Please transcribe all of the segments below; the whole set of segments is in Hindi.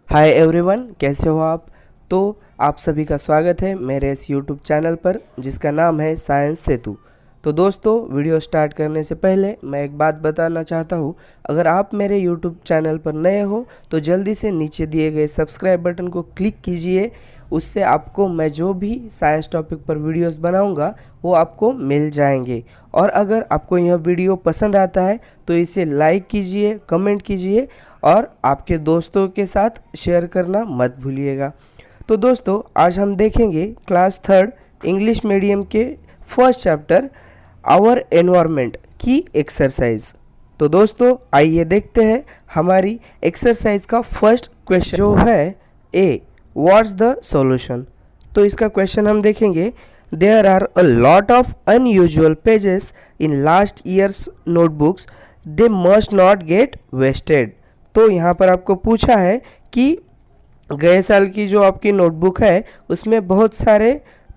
हाय एवरीवन, कैसे हो आप। तो आप सभी का स्वागत है मेरे इस यूट्यूब चैनल पर जिसका नाम है साइंस सेतु। तो दोस्तों, वीडियो स्टार्ट करने से पहले मैं एक बात बताना चाहता हूँ। अगर आप मेरे यूट्यूब चैनल पर नए हो तो जल्दी से नीचे दिए गए सब्सक्राइब बटन को क्लिक कीजिए। उससे आपको मैं जो भी साइंस टॉपिक पर वीडियोस बनाऊंगा वो आपको मिल जाएंगे। और अगर आपको यह वीडियो पसंद आता है तो इसे लाइक कीजिए, कमेंट कीजिए और आपके दोस्तों के साथ शेयर करना मत भूलिएगा। तो दोस्तों, आज हम देखेंगे क्लास 3 इंग्लिश मीडियम के फर्स्ट चैप्टर आवर एनवायरनमेंट की एक्सरसाइज। तो दोस्तों, आइए देखते हैं हमारी एक्सरसाइज का फर्स्ट क्वेश्चन जो है ए, व्हाट्स द सॉल्यूशन। तो इसका क्वेश्चन हम देखेंगे। There are a lot of unusual pages in last years notebooks, they must not get wasted. तो यहाँ पर आपको पूछा है कि गए साल की जो आपकी नोटबुक है उसमें बहुत सारे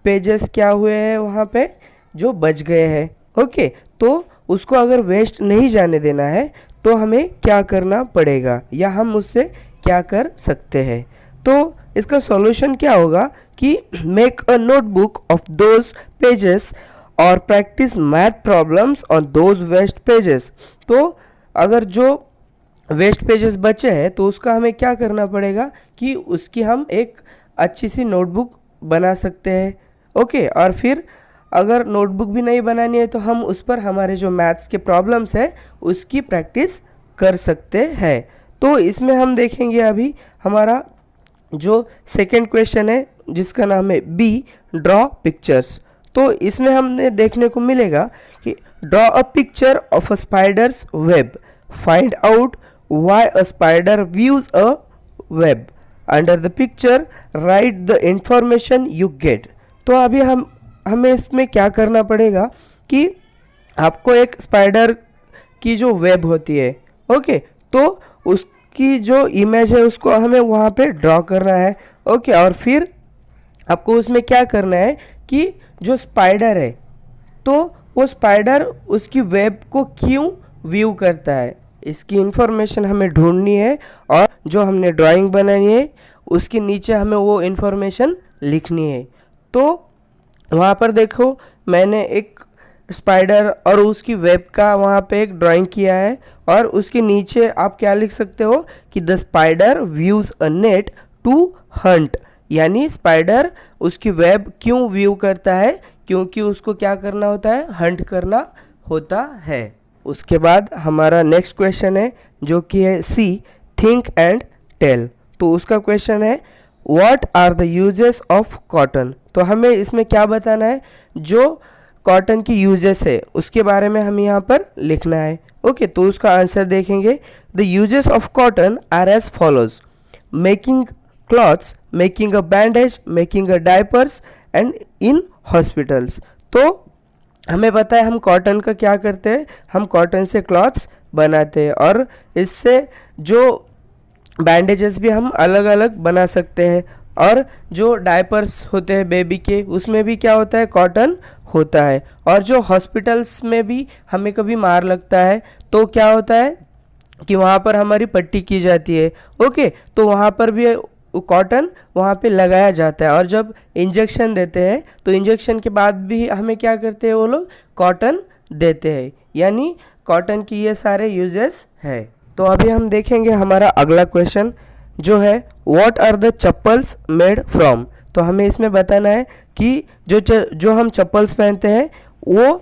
पेजेस क्या हुए हैं वहाँ पे जो बच गए हैं। ओके, तो उसको अगर वेस्ट नहीं जाने देना है तो हमें क्या करना पड़ेगा या हम उससे क्या कर सकते हैं। तो इसका सॉल्यूशन क्या होगा कि make a notebook of those pages और practice math problems on those waste pages. तो अगर जो वेस्ट पेजेस बचे हैं तो उसका हमें क्या करना पड़ेगा कि उसकी हम एक अच्छी सी नोटबुक बना सकते हैं। ओके, और फिर अगर नोटबुक भी नहीं बनानी है तो हम उस पर हमारे जो मैथ्स के प्रॉब्लम्स है उसकी प्रैक्टिस कर सकते हैं। तो इसमें हम देखेंगे अभी हमारा जो सेकेंड क्वेश्चन है जिसका नाम है बी, ड्रॉ पिक्चर्स। तो इसमें हमने देखने को मिलेगा कि draw a picture of a spiders web, find out why a spider views a web, under the picture write the information you get। तो अभी हमें इसमें क्या करना पड़ेगा कि आपको एक स्पाइडर की जो वेब होती है, ओके, तो उसकी जो इमेज है उसको हमें वहाँ पे ड्रॉ करना है। ओके, और फिर आपको उसमें क्या करना है कि जो स्पाइडर है तो वो स्पाइडर उसकी वेब को क्यों व्यू करता है इसकी इंफॉर्मेशन हमें ढूंढनी है और जो हमने ड्राइंग बनानी है उसके नीचे हमें वो इंफॉर्मेशन लिखनी है। तो वहाँ पर देखो मैंने एक स्पाइडर और उसकी वेब का वहाँ पे एक ड्राइंग किया है और उसके नीचे आप क्या लिख सकते हो कि the spider views a net to hunt, यानी स्पाइडर उसकी वेब क्यों व्यू करता है, क्योंकि उसको क्या करना होता है, हंट करना होता है। उसके बाद हमारा नेक्स्ट क्वेश्चन है जो कि है सी, थिंक एंड टेल। तो उसका क्वेश्चन है what are the uses of cotton. तो हमें इसमें क्या बताना है, जो कॉटन की यूजेस है उसके बारे में हमें यहाँ पर लिखना है। ओके, तो उसका आंसर देखेंगे। The uses of cotton are as follows, making clothes, making a bandage, making a diapers and in hospitals. तो हमें पता है हम कॉटन का क्या करते हैं, हम कॉटन से क्लॉथ्स बनाते हैं और इससे जो बैंडेजेस भी हम अलग अलग बना सकते हैं। और जो डायपर्स होते हैं बेबी के उसमें भी क्या होता है, कॉटन होता है। और जो हॉस्पिटल्स में भी हमें कभी मार लगता है तो क्या होता है कि वहाँ पर हमारी पट्टी की जाती है। ओके, तो वहाँ पर भी कॉटन वहाँ पे लगाया जाता है और जब इंजेक्शन देते हैं तो इंजेक्शन के बाद भी हमें क्या करते हैं, वो लोग कॉटन देते हैं। यानी कॉटन की ये सारे यूजेस है। तो अभी हम देखेंगे हमारा अगला क्वेश्चन जो है what are the chappals made from. तो हमें इसमें बताना है कि जो हम चप्पल्स पहनते हैं वो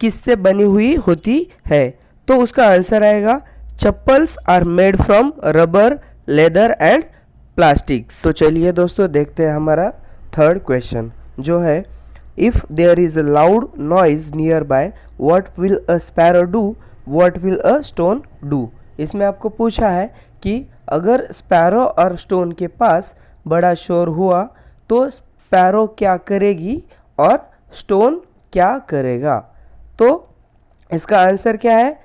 किससे बनी हुई होती है। तो उसका आंसर आएगा chappals are made from rubber, leather and plastics. तो चलिए दोस्तों देखते हैं हमारा थर्ड क्वेश्चन जो है if there is a loud noise nearby what will a sparrow do, what will a stone do. इसमें आपको पूछा है कि अगर स्पैरो और स्टोन के पास बड़ा शोर हुआ तो स्पैरो क्या करेगी और स्टोन क्या करेगा। तो इसका आंसर क्या है,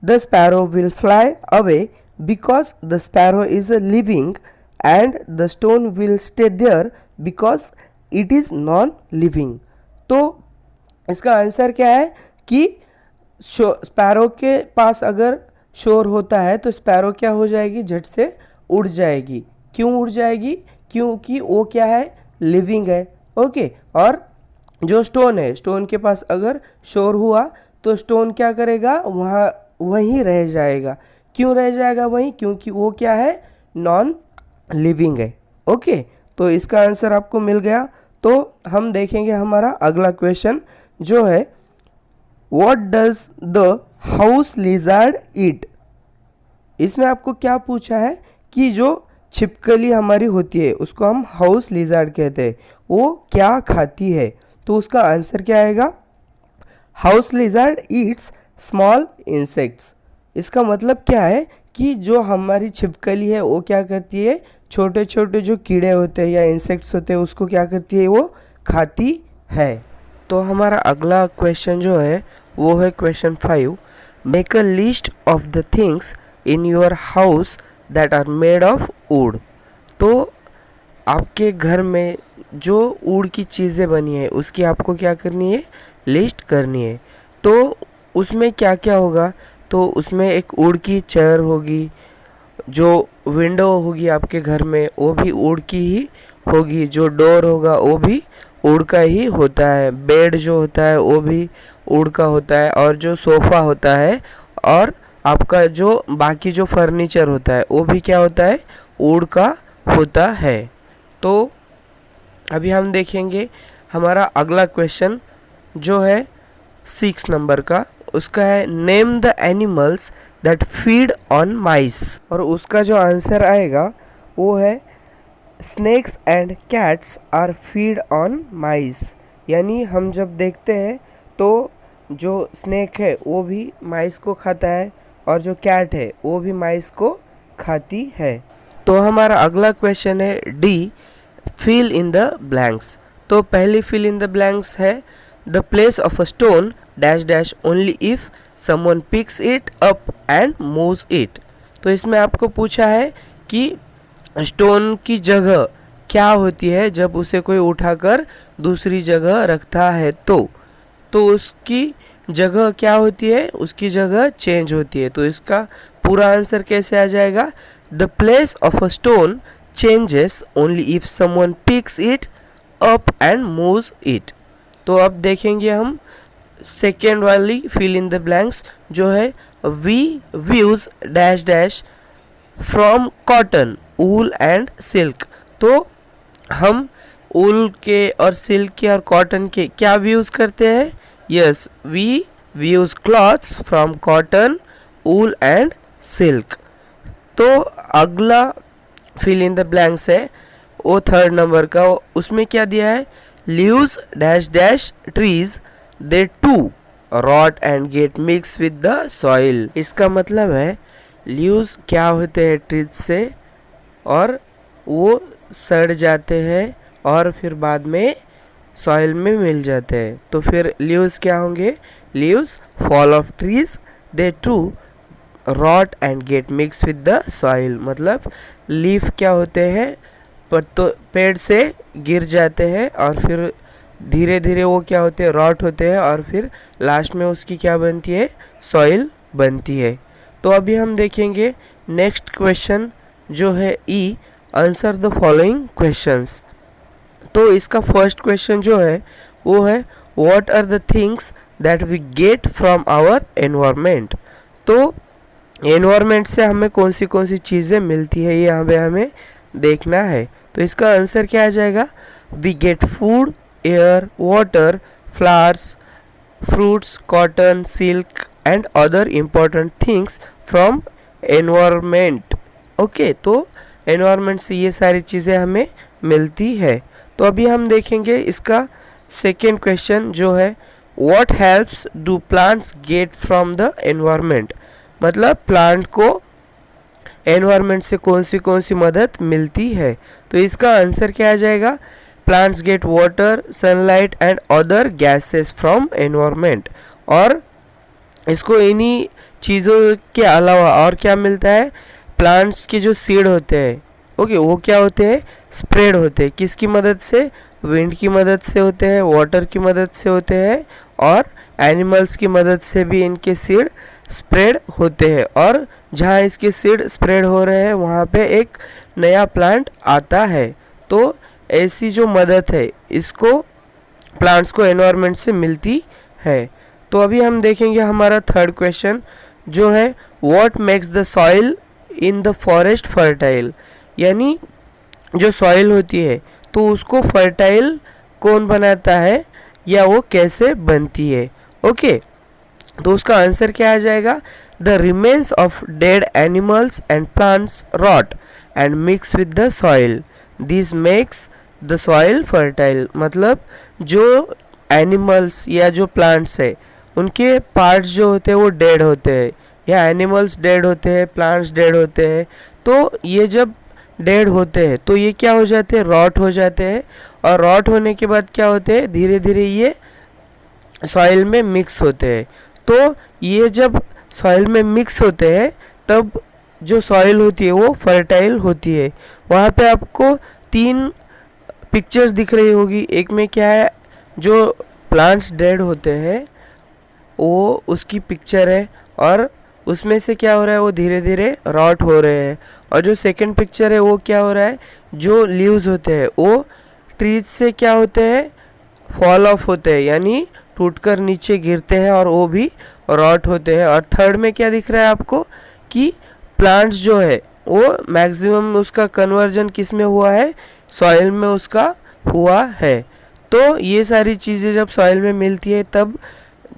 the sparrow will fly away because the sparrow is a living and the stone will stay there because it is non living। तो इसका आंसर क्या है कि स्पैरो के पास अगर शोर होता है तो स्पैरो क्या हो जाएगी, झट से उड़ जाएगी, क्यों उड़ जाएगी? क्योंकि वो क्या है, लिविंग है। ओके, और जो स्टोन है, स्टोन के पास अगर शोर हुआ तो स्टोन क्या करेगा, वहाँ वहीं रह जाएगा। क्यों रह जाएगा वहीं? क्योंकि वो क्या है, नॉन लिविंग है। ओके, तो इसका आंसर आपको मिल गया। तो हम देखेंगे हमारा अगला क्वेश्चन जो है, what does the house lizard eat? इसमें आपको क्या पूछा है कि जो छिपकली हमारी होती है उसको हम हाउस लिजर्ड कहते हैं, वो क्या खाती है? तो उसका आंसर क्या आएगा? House lizard Yeats small insects. इसका मतलब क्या है कि जो हमारी छिपकली है वो क्या करती है, छोटे छोटे जो कीड़े होते हैं या इंसेक्ट्स होते हैं उसको क्या करती है, वो खाती है। तो हमारा अगला क्वेश्चन जो है वो है question 5। Make a list of the things in your house that are made of wood. तो आपके घर में जो वुड की चीज़ें बनी है उसकी आपको क्या करनी है, लिस्ट करनी है। तो उसमें क्या क्या होगा? तो उसमें एक वुड की चेयर होगी, जो विंडो होगी आपके घर में वो भी वुड की ही होगी, जो डोर होगा वो भी वुड का ही होता है, बेड जो होता है वो भी वुड का होता है, और जो सोफ़ा होता है और आपका जो बाकी जो फर्नीचर होता है वो भी क्या होता है, वुड का होता है। तो अभी हम देखेंगे हमारा अगला क्वेश्चन जो है 6 नंबर का, उसका है name the animals that feed on mice. और उसका जो आंसर आएगा वो है snakes and cats are feed on mice. यानी हम जब देखते हैं तो जो स्नेक है वो भी माइस को खाता है और जो कैट है वो भी माइस को खाती है। तो हमारा अगला क्वेश्चन है D, fill in the blanks. तो पहली fill in the blanks is the place of a stone dash dash only if someone picks it up and moves it. तो इसमें आपको पूछा है कि स्टोन की जगह क्या होती है जब उसे कोई उठाकर दूसरी जगह रखता है, तो उसकी जगह क्या होती है, उसकी जगह चेंज होती है। तो इसका पूरा आंसर कैसे आ जाएगा? The place of a stone changes only if someone picks it up and moves it. तो अब देखेंगे हम सेकेंड वाली फिल इन द ब्लैंक्स जो है we views dash dash from cotton wool and silk. तो हम वूल के और सिल्क के और कॉटन के क्या व्यूज करते हैं? Yes, we views clothes from cotton wool and silk. तो अगला फिल इन द ब्लैंक्स है वो 3rd नंबर का, उसमें क्या दिया है, leaves dash dash trees they to rot and get mix with the soil. इसका मतलब है लीव्स क्या होते हैं ट्रीज से और वो सड़ जाते हैं और फिर बाद में सॉइल में मिल जाते हैं। तो फिर लीव्स क्या होंगे, leaves fall off trees they to rot and get mix with the soil. मतलब लीफ क्या होते हैं, पेड़ से गिर जाते हैं और फिर धीरे धीरे वो क्या होते हैं, रॉट होते हैं और फिर लास्ट में उसकी क्या बनती है, सॉइल बनती है। तो अभी हम देखेंगे नेक्स्ट क्वेश्चन जो है E, answer the following questions. तो इसका फर्स्ट क्वेश्चन जो है वो है what are the things that we get from our environment. तो एनवायरनमेंट से हमें कौन सी चीज़ें मिलती है ये हमें देखना है। तो इसका आंसर क्या आ जाएगा, we get food, air, water, flowers, fruits, cotton, silk and other important things from environment। Okay, तो environment से ये सारी चीज़ें हमें मिलती है। तो अभी हम देखेंगे इसका सेकेंड क्वेश्चन जो है what helps do plants get from the environment। मतलब प्लांट को एनवायरनमेंट से कौन सी मदद मिलती है। तो इसका आंसर क्या आ जाएगा, plants get water, sunlight and other gases from environment. और इसको इन्हीं चीज़ों के अलावा और क्या मिलता है, प्लांट्स के जो सीड होते हैं ओके वो क्या होते हैं, स्प्रेड होते हैं। किसकी मदद से, विंड की मदद से होते हैं, वाटर की मदद से होते हैं और एनिमल्स की मदद से भी इनके सीड स्प्रेड होते हैं। और जहाँ इसके सीड स्प्रेड हो रहे हैं वहाँ पे एक नया प्लांट आता है। तो ऐसी जो मदद है इसको प्लांट्स को एनवायरनमेंट से मिलती है। तो अभी हम देखेंगे हमारा थर्ड क्वेश्चन जो है what makes the soil in the forest fertile, यानी जो सॉइल होती है तो उसको फर्टाइल कौन बनाता है या वो कैसे बनती है। ओके, तो उसका आंसर क्या आ जाएगा, the remains of dead animals and plants rot and mix with the soil, this makes the soil fertile. मतलब जो एनिमल्स या जो प्लांट्स है उनके पार्ट्स जो होते हैं वो डेड होते हैं, या एनिमल्स डेड होते हैं, प्लांट्स डेड होते हैं। तो ये जब डेड होते हैं तो ये क्या हो जाते हैं, रॉट हो जाते हैं। और रॉट होने के बाद क्या होते हैं, धीरे धीरे ये सॉइल में मिक्स होते हैं। तो ये जब सॉइल में मिक्स होते हैं तब जो सॉइल होती है वो फर्टाइल होती है। वहाँ पे आपको 3 पिक्चर्स दिख रही होगी। एक में क्या है, जो प्लांट्स डेड होते हैं वो उसकी पिक्चर है, और उसमें से क्या हो रहा है, वो धीरे धीरे रॉट हो रहे हैं। और जो सेकंड पिक्चर है वो क्या हो रहा है, जो लीव्स होते हैं वो ट्रीज से क्या होते हैं, फॉल ऑफ होते हैं, यानी टूटकर नीचे गिरते हैं और वो भी रॉट होते हैं। और थर्ड में क्या दिख रहा है आपको कि प्लांट्स जो है वो मैक्सिमम उसका कन्वर्जन किस में हुआ है, सॉइल में उसका हुआ है। तो ये सारी चीज़ें जब सॉइल में मिलती है तब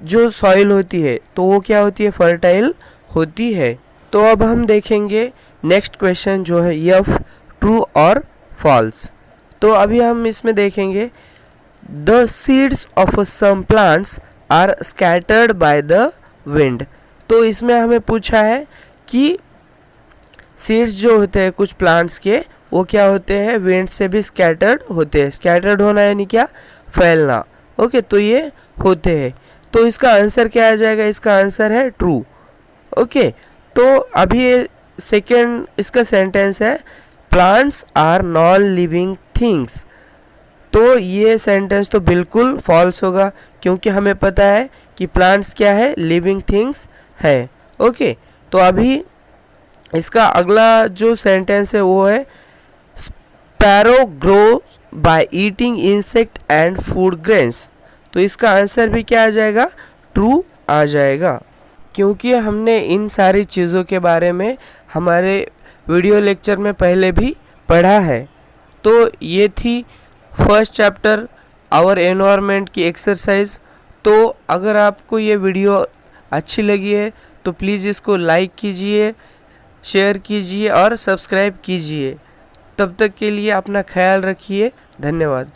जो सॉइल होती है तो वो क्या होती है, फर्टाइल होती है। तो अब हम देखेंगे नेक्स्ट क्वेश्चन जो है यफ ट्रू और फॉल्स। तो अभी हम इसमें देखेंगे the seeds of some plants are scattered by the wind. तो इसमें हमें पूछा है कि सीड्स जो होते हैं कुछ प्लांट्स के वो क्या होते हैं, विंड से भी स्कैटर्ड होते हैं। स्कैटर्ड होना यानी क्या, फैलना। ओके, तो ये होते हैं। तो इसका आंसर क्या आ जाएगा, इसका आंसर है ट्रू। ओके, तो अभी ये सेकेंड इसका सेंटेंस है plants are non living things. तो ये सेंटेंस तो बिल्कुल फॉल्स होगा, क्योंकि हमें पता है कि प्लांट्स क्या है, लिविंग थिंग्स है। ओके, तो अभी इसका अगला जो सेंटेंस है वो है sparrow grow by eating insect and food grains. तो इसका आंसर भी क्या आ जाएगा, ट्रू आ जाएगा, क्योंकि हमने इन सारी चीज़ों के बारे में हमारे वीडियो लेक्चर में पहले भी पढ़ा है। तो ये थी फर्स्ट चैप्टर आवर एनवायरनमेंट की एक्सरसाइज। तो अगर आपको ये वीडियो अच्छी लगी है तो प्लीज़ इसको लाइक कीजिए, शेयर कीजिए और सब्सक्राइब कीजिए। तब तक के लिए अपना ख्याल रखिए। धन्यवाद।